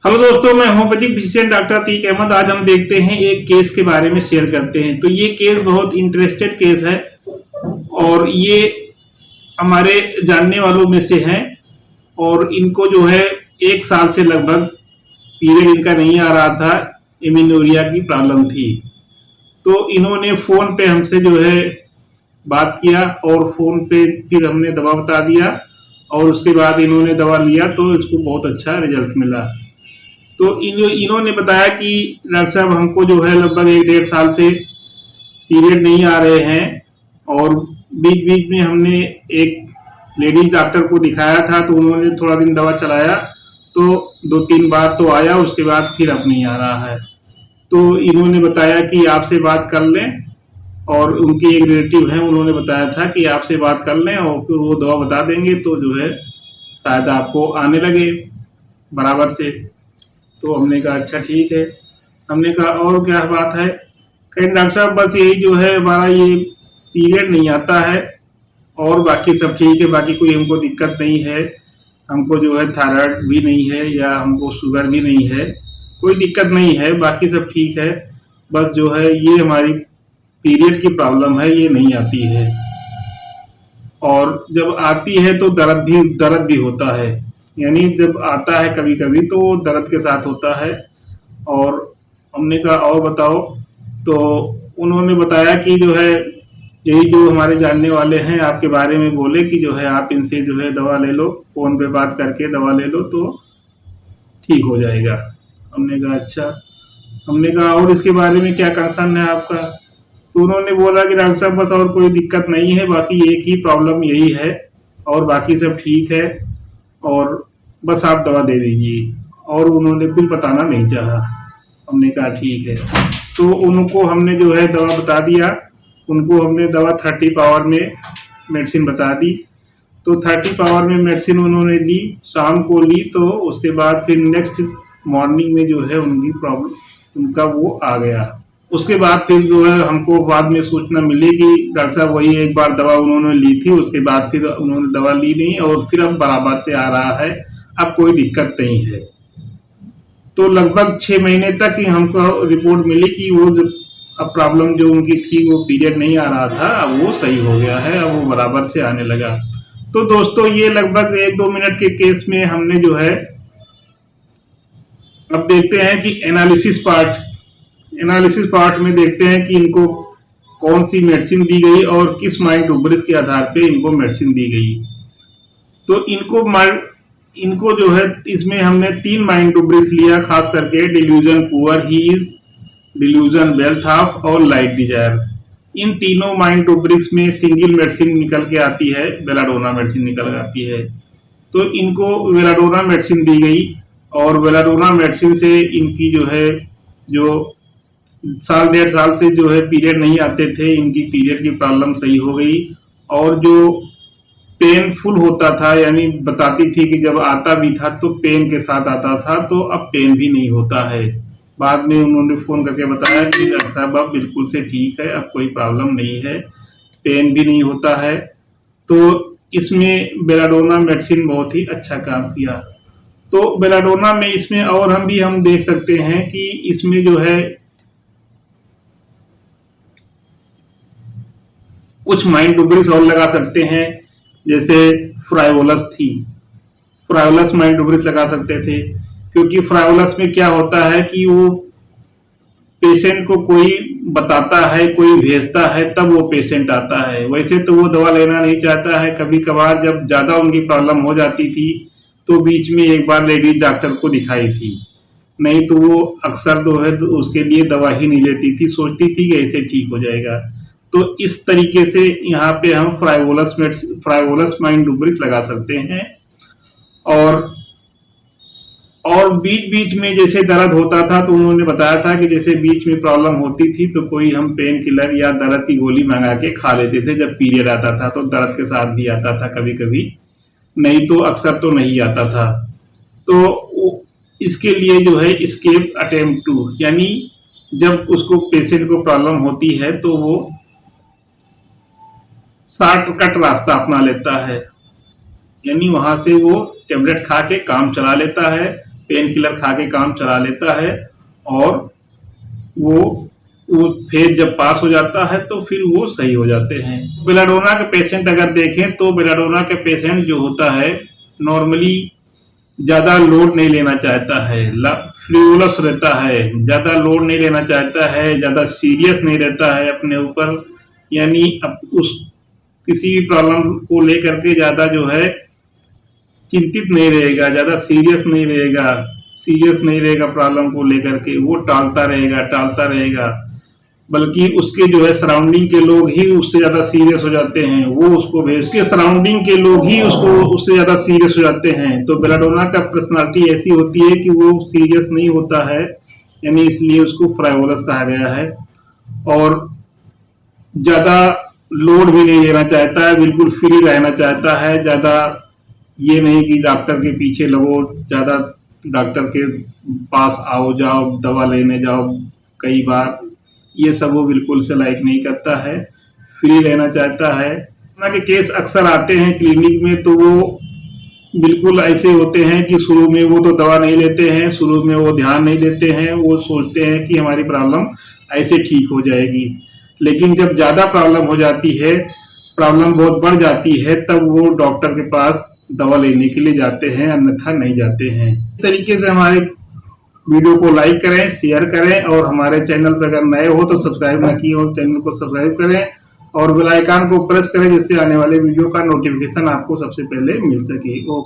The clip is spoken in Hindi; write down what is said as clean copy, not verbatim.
हेलो दोस्तों, मैं homoeopathic physician doctor Ateeq Ahmed. आज हम देखते हैं एक केस के बारे में शेयर करते हैं। तो ये केस बहुत इंटरेस्टेड केस है और ये हमारे जानने वालों में से हैं और इनको जो है 1 साल से लगभग पीरियड इनका नहीं आ रहा था। एमिनोरिया की प्रॉब्लम थी। तो इन्होंने फोन पे हमसे जो है बात किया और फोन पे फिर हमने दवा बता दिया और उसके बाद इन्होंने दवा लिया तो इसको बहुत अच्छा रिजल्ट मिला। तो इन्होंने बताया कि डॉक्टर साहब हमको जो है लगभग 1 डेढ़ साल से पीरियड नहीं आ रहे हैं और बीच बीच में हमने एक लेडीज डॉक्टर को दिखाया था तो उन्होंने थोड़ा दिन दवा चलाया तो 2-3 बार तो आया, उसके बाद फिर अब नहीं आ रहा है। तो इन्होंने बताया कि आपसे बात कर लें और उनके एक रिलेटिव हैं, उन्होंने बताया था कि आपसे बात कर लें और फिर वो दवा बता देंगे तो जो है शायद आपको आने लगे बराबर से। तो हमने कहा अच्छा ठीक है। हमने कहा और क्या बात है? कहीं डॉक्टर साहब बस यही जो है हमारा ये पीरियड नहीं आता है और बाकी सब ठीक है, बाकी कोई हमको दिक्कत नहीं है। हमको जो है थायराइड भी नहीं है या हमको शुगर भी नहीं है, कोई दिक्कत नहीं है, बाकी सब ठीक है। बस जो है ये हमारी पीरियड की प्रॉब्लम है, ये नहीं आती है और जब आती है तो दर्द भी होता है। यानी जब आता है कभी कभी तो दर्द के साथ होता है। और हमने कहा और बताओ, तो उन्होंने बताया कि जो है यही जो हमारे जानने वाले हैं आपके बारे में बोले कि जो है आप इनसे जो है दवा ले लो, फोन पे बात करके दवा ले लो तो ठीक हो जाएगा। हमने कहा अच्छा। हमने कहा और इसके बारे में क्या कंसर्न है आपका? तो उन्होंने बोला कि डॉक्टर साहब बस और कोई दिक्कत नहीं है, बाकी एक ही प्रॉब्लम यही है और बाकी सब ठीक है और बस आप दवा दे दीजिए। और उन्होंने कुछ बताना नहीं चाहा। हमने कहा ठीक है। तो उनको हमने जो है दवा बता दिया। उनको हमने दवा 30 पावर में मेडिसिन बता दी। तो 30 पावर में मेडिसिन उन्होंने ली, शाम को ली, तो उसके बाद फिर नेक्स्ट मॉर्निंग में जो है उनकी प्रॉब्लम उनका वो आ गया। उसके बाद फिर जो है हमको बाद में सूचना मिली कि डॉक्टर साहब वही एक बार दवा उन्होंने ली थी, उसके बाद फिर उन्होंने दवा ली नहीं और फिर अब बराबर से आ रहा है, अब कोई दिक्कत नहीं है। तो लगभग 6 महीने तक ही हमको रिपोर्ट मिली कि वो जो अब प्रॉब्लम जो उनकी थी वो पीरियड नहीं आ रहा था, अब वो सही हो गया है, अब वो बराबर से आने लगा। तो दोस्तों ये लगभग 1-2 मिनट के केस में हमने जो है अब देखते हैं कि एनालिसिस पार्ट में देखते हैं कि इनको कौन सी मेडिसिन दी गई और किस माइंड रूब्रिक्स के आधार पे इनको मेडिसिन दी गई। तो इनको जो है इसमें हमने 3 माइंड रूब्रिक्स लिया, खास करके डिल्यूजन पुअर, हीज, डिल्यूजन वेल्थ ऑफ और लाइट डिजायर। इन तीनों माइंड रूब्रिक्स में सिंगल मेडिसिन निकल के आती है, बेलाडोना मेडिसिन निकल के आती है। तो इनको बेलाडोना मेडिसिन दी गई और बेलाडोना मेडिसिन से इनकी जो है जो 1.5 साल से जो है पीरियड नहीं आते थे, इनकी पीरियड की प्रॉब्लम सही हो गई। और जो पेनफुल होता था, यानी बताती थी कि जब आता भी था तो पेन के साथ आता था, तो अब पेन भी नहीं होता है। बाद में उन्होंने फोन करके बताया कि डॉक्टर साहब अब बिल्कुल से ठीक है, अब कोई प्रॉब्लम नहीं है, पेन भी नहीं होता है। तो इसमें बेलाडोना मेडिसिन बहुत ही अच्छा काम किया। तो बेलाडोना में इसमें और हम देख सकते हैं कि इसमें जो है कुछ माइंड रूब्रिक्स और लगा सकते हैं, जैसे फ्राइवोलस थी, फ्राइवोलस माइंड रूब्रिक्स लगा सकते थे। क्योंकि फ्राइवोलस में क्या होता है कि वो पेशेंट को कोई बताता है, कोई भेजता है, तब वो पेशेंट आता है। वैसे तो वो दवा लेना नहीं चाहता है। कभी कभार जब ज्यादा उनकी प्रॉब्लम हो जाती थी तो बीच में एक बार लेडीज डॉक्टर को दिखाई थी, नहीं तो वो अक्सर जो है तो उसके लिए दवा ही नहीं लेती थी, सोचती थी कि ऐसे ठीक हो जाएगा। तो इस तरीके से यहाँ पे हम फ्राइवोलस माइंड रूब्रिक्स लगा सकते हैं। और बीच बीच में जैसे दर्द होता था तो उन्होंने बताया था कि जैसे बीच में प्रॉब्लम होती थी तो कोई हम पेन किलर या दर्द की गोली मंगा के खा लेते थे। जब पीरियड आता था तो दर्द के साथ भी आता था कभी कभी, नहीं तो अक्सर तो नहीं आता था। तो इसके लिए जो है एस्केप अटेम्प्ट टू, यानी जब उसको पेशेंट को प्रॉब्लम होती है तो वो शॉर्टकट रास्ता अपना लेता है, यानी वहां से वो टेबलेट खा के काम चला लेता है पेन किलर खा के काम चला लेता है और वो फेज जब पास हो जाता है तो फिर वो सही हो जाते हैं। बेलाडोना के पेशेंट अगर देखें तो बेलाडोना के पेशेंट जो होता है नॉर्मली ज़्यादा लोड नहीं लेना चाहता है, फ्रीवुलस रहता है, ज़्यादा लोड नहीं लेना चाहता है, ज़्यादा सीरियस नहीं रहता है अपने ऊपर, यानी उस किसी भी प्रॉब्लम को लेकर के ज़्यादा जो है चिंतित नहीं रहेगा, ज़्यादा सीरियस नहीं रहेगा प्रॉब्लम को लेकर के, वो टालता रहेगा, बल्कि उसके जो है सराउंडिंग के लोग ही उससे ज़्यादा सीरियस हो जाते हैं, वो उसको भेज के सराउंडिंग के लोग ही उससे ज़्यादा सीरियस हो जाते हैं। तो बेलाडोना का पर्सनालिटी ऐसी होती है कि वो सीरियस नहीं होता है, यानी इसलिए उसको फ्राइवोलस कहा गया है। और ज़्यादा लोड भी नहीं लेना चाहता है, बिल्कुल फ्री रहना चाहता है, ज़्यादा ये नहीं कि डॉक्टर के पीछे लगो, ज़्यादा डॉक्टर के पास आओ जाओ, दवा लेने जाओ कई बार, ये सब वो बिल्कुल से लाइक नहीं करता है, फ्री रहना चाहता है। ना के केस अक्सर आते हैं क्लिनिक में तो वो बिल्कुल ऐसे होते हैं कि शुरू में वो तो दवा नहीं लेते हैं, शुरू में वो ध्यान नहीं देते हैं, वो सोचते हैं कि हमारी प्रॉब्लम ऐसे ठीक हो जाएगी, लेकिन जब ज़्यादा प्रॉब्लम हो जाती है, प्रॉब्लम बहुत बढ़ जाती है, तब वो डॉक्टर के पास दवा लेने के लिए जाते हैं, अन्यथा नहीं जाते हैं। इस तरीके से हमारे वीडियो को लाइक करें, शेयर करें और हमारे चैनल पर अगर नए हो तो सब्सक्राइब ना किए हो चैनल को सब्सक्राइब करें और बेल आइकन को प्रेस करें, जिससे आने वाले वीडियो का नोटिफिकेशन आपको सबसे पहले मिल सके।